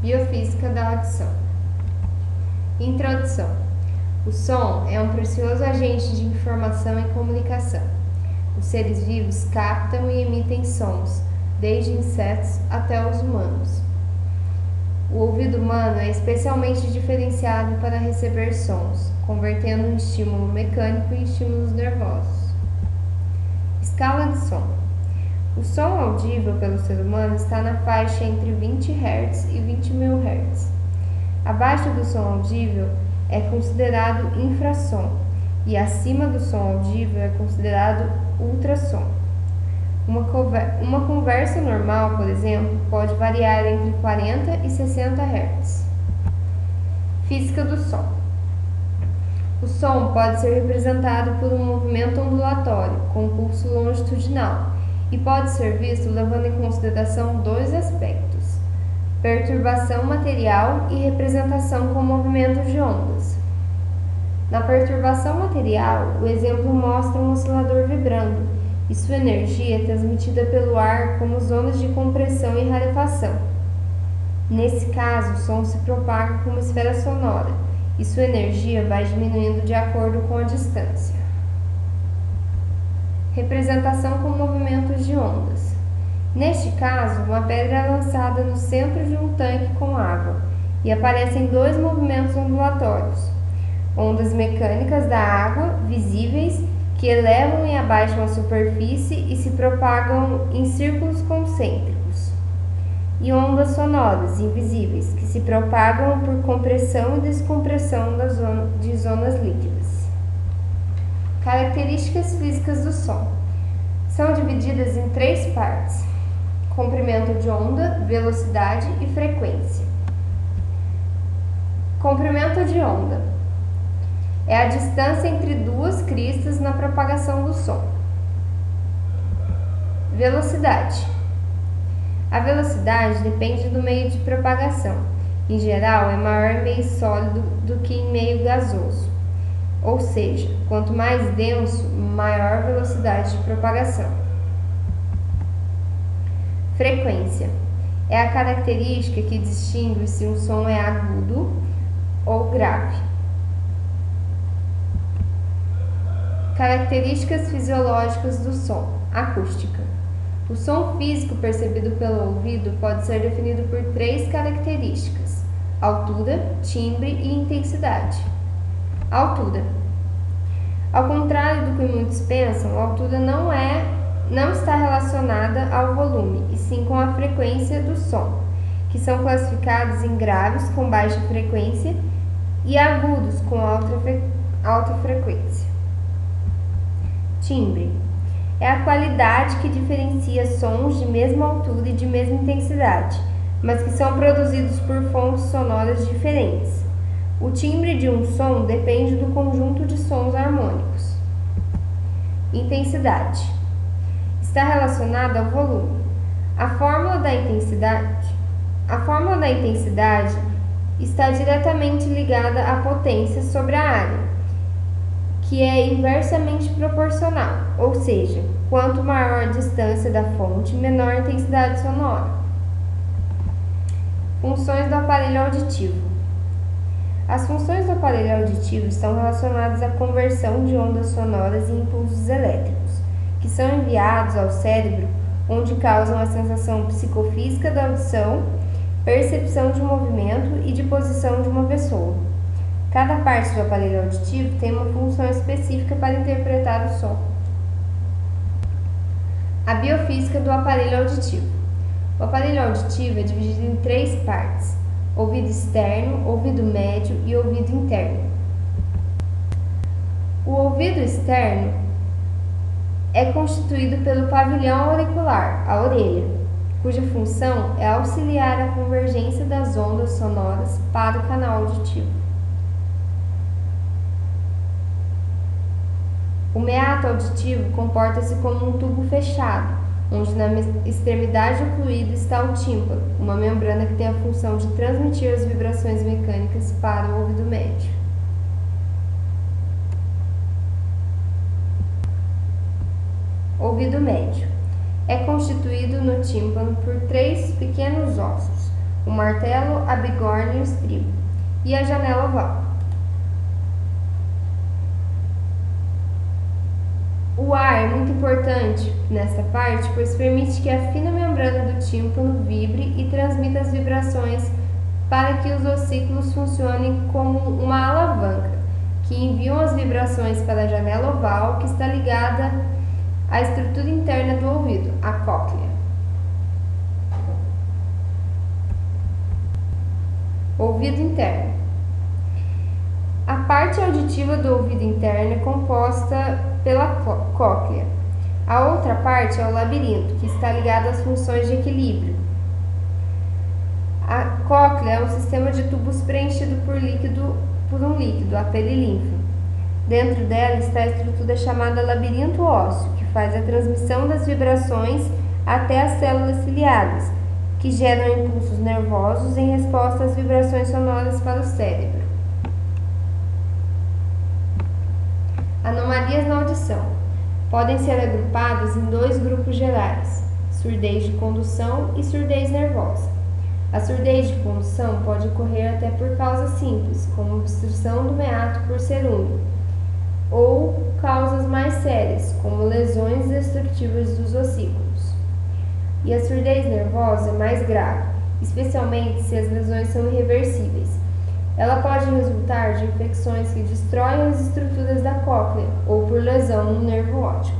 Biofísica da audição. Introdução. O som é um precioso agente de informação e comunicação. Os seres vivos captam e emitem sons, desde insetos até os humanos. O ouvido humano é especialmente diferenciado para receber sons, convertendo um estímulo mecânico em estímulos nervosos. Escala de som. O som audível pelo ser humano está na faixa entre 20 Hz e 20.000 Hz. Abaixo do som audível é considerado infrassom e acima do som audível é considerado ultrassom. Uma conversa normal, por exemplo, pode variar entre 40 e 60 Hz. Física do som. O som pode ser representado por um movimento ondulatório com pulso longitudinal e pode ser visto levando em consideração dois aspectos: perturbação material e representação com movimentos de ondas. Na perturbação material, o exemplo mostra um oscilador vibrando e sua energia é transmitida pelo ar como ondas de compressão e rarefação. Nesse caso, o som se propaga como esfera sonora e sua energia vai diminuindo de acordo com a distância. Representação com movimentos de ondas. Neste caso, uma pedra é lançada no centro de um tanque com água e aparecem dois movimentos ondulatórios: ondas mecânicas da água, visíveis, que elevam e abaixam a superfície e se propagam em círculos concêntricos, e ondas sonoras, invisíveis, que se propagam por compressão e descompressão de zonas líquidas. Características físicas do som. São divididas em três partes: comprimento de onda, velocidade e frequência. Comprimento de onda é a distância entre duas cristas na propagação do som. Velocidade. A velocidade depende do meio de propagação. Em geral, é maior em meio sólido do que em meio gasoso. Ou seja, quanto mais denso, maior a velocidade de propagação. Frequência. É a característica que distingue se um som é agudo ou grave. Características fisiológicas do som. Acústica. O som físico percebido pelo ouvido pode ser definido por três características: altura, timbre e intensidade. Altura. Ao contrário do que muitos pensam, a altura não está relacionada ao volume, e sim com a frequência do som, que são classificados em graves com baixa frequência e agudos com alta frequência. Timbre. É a qualidade que diferencia sons de mesma altura e de mesma intensidade, mas que são produzidos por fontes sonoras diferentes. O timbre de um som depende do conjunto de sons harmônicos. Intensidade. Está relacionada ao volume. A fórmula da intensidade está diretamente ligada à potência sobre a área, que é inversamente proporcional, ou seja, quanto maior a distância da fonte, menor a intensidade sonora. Funções do aparelho auditivo. As funções do aparelho auditivo estão relacionadas à conversão de ondas sonoras em impulsos elétricos, que são enviados ao cérebro, onde causam a sensação psicofísica da audição, percepção de movimento e de posição de uma pessoa. Cada parte do aparelho auditivo tem uma função específica para interpretar o som. A biofísica do aparelho auditivo. O aparelho auditivo é dividido em três partes: ouvido externo, ouvido médio e ouvido interno. O ouvido externo é constituído pelo pavilhão auricular, a orelha, cuja função é auxiliar a convergência das ondas sonoras para o canal auditivo. O meato auditivo comporta-se como um tubo fechado, onde na extremidade do fluido está o tímpano, uma membrana que tem a função de transmitir as vibrações mecânicas para o ouvido médio. Ouvido médio. É constituído no tímpano por três pequenos ossos: o martelo, a bigorna e o estribo, e a janela oval. O ar é muito importante nesta parte, pois permite que a fina membrana do tímpano vibre e transmita as vibrações para que os ossículos funcionem como uma alavanca, que enviam as vibrações para a janela oval, que está ligada à estrutura interna do ouvido, a cóclea. Ouvido interno. A parte auditiva do ouvido interno é composta pela cóclea. A outra parte é o labirinto, que está ligado às funções de equilíbrio. A cóclea é um sistema de tubos preenchido por um líquido, a perilinfa. Dentro dela está a estrutura chamada labirinto ósseo, que faz a transmissão das vibrações até as células ciliadas, que geram impulsos nervosos em resposta às vibrações sonoras para o cérebro. Anomalias na audição. Podem ser agrupadas em dois grupos gerais: surdez de condução e surdez nervosa. A surdez de condução pode ocorrer até por causas simples, como obstrução do meato por cerúmen, ou causas mais sérias, como lesões destrutivas dos ossículos. E a surdez nervosa é mais grave, especialmente se as lesões são irreversíveis. Ela pode resultar de infecções que destroem as estruturas da cóclea ou por lesão no nervo óptico.